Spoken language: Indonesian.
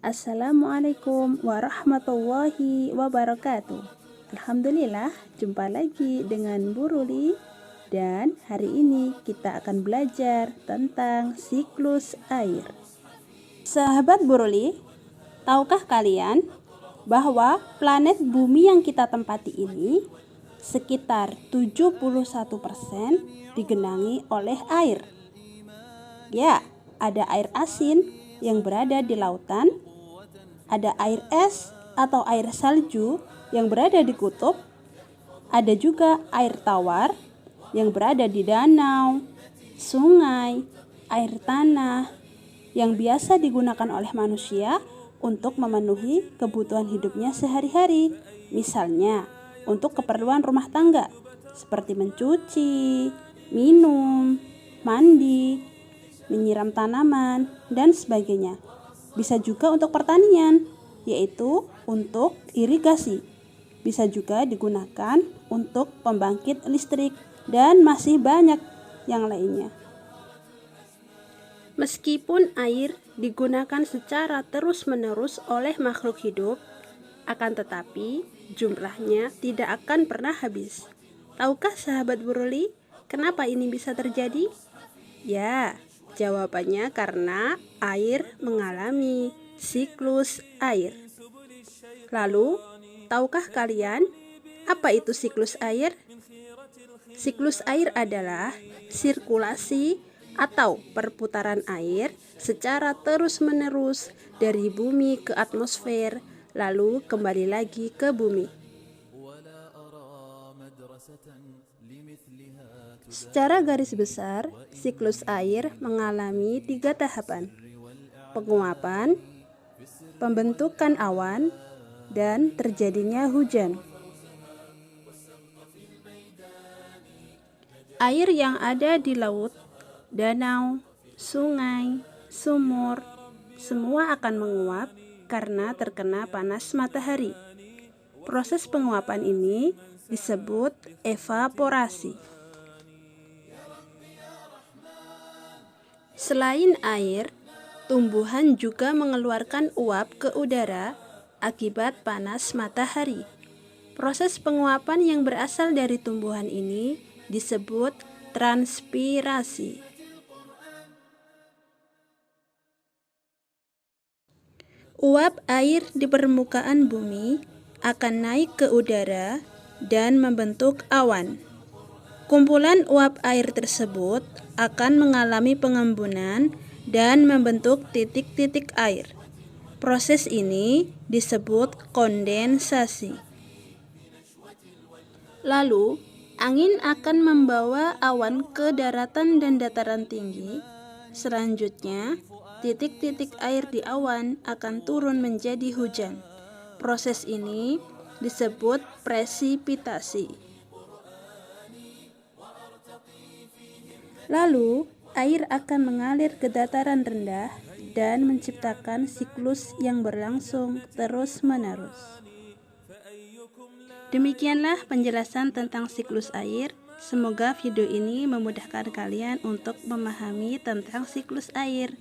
Assalamualaikum warahmatullahi wabarakatuh. Alhamdulillah, jumpa lagi dengan Bu Ruli. Dan hari ini kita akan belajar tentang siklus air. Sahabat Bu Ruli, tahukah kalian bahwa planet bumi yang kita tempati ini sekitar 71% digenangi oleh air? Ya, ada air asin yang berada di lautan, ada air es atau air salju yang berada di kutub, ada juga air tawar yang berada di danau, sungai, air tanah yang biasa digunakan oleh manusia untuk memenuhi kebutuhan hidupnya sehari-hari. Misalnya, untuk keperluan rumah tangga seperti mencuci, minum, mandi, menyiram tanaman, dan sebagainya. Bisa juga untuk pertanian, yaitu untuk irigasi. Bisa juga digunakan untuk pembangkit listrik, dan masih banyak yang lainnya. Meskipun air digunakan secara terus-menerus oleh makhluk hidup, akan tetapi jumlahnya tidak akan pernah habis. Tahukah sahabat Bu Ruli, kenapa ini bisa terjadi? Ya, jawabannya karena air mengalami siklus air. Lalu, tahukah kalian apa itu siklus air? Siklus air adalah sirkulasi atau perputaran air secara terus-menerus dari bumi ke atmosfer, lalu kembali lagi ke bumi. Secara garis besar, siklus air mengalami 3 tahapan: penguapan, pembentukan awan, dan terjadinya hujan. Air yang ada di laut, danau, sungai, sumur, semua akan menguap karena terkena panas matahari. Proses penguapan ini disebut evaporasi. Selain air, tumbuhan juga mengeluarkan uap ke udara akibat panas matahari. Proses penguapan yang berasal dari tumbuhan ini disebut transpirasi. Uap air di permukaan bumi akan naik ke udara dan membentuk awan. Kumpulan uap air tersebut akan mengalami pengembunan dan membentuk titik-titik air. Proses ini disebut kondensasi. Lalu, angin akan membawa awan ke daratan dan dataran tinggi. Selanjutnya, titik-titik air di awan akan turun menjadi hujan. Proses ini disebut presipitasi. Lalu, air akan mengalir ke dataran rendah dan menciptakan siklus yang berlangsung terus-menerus. Demikianlah penjelasan tentang siklus air. Semoga video ini memudahkan kalian untuk memahami tentang siklus air.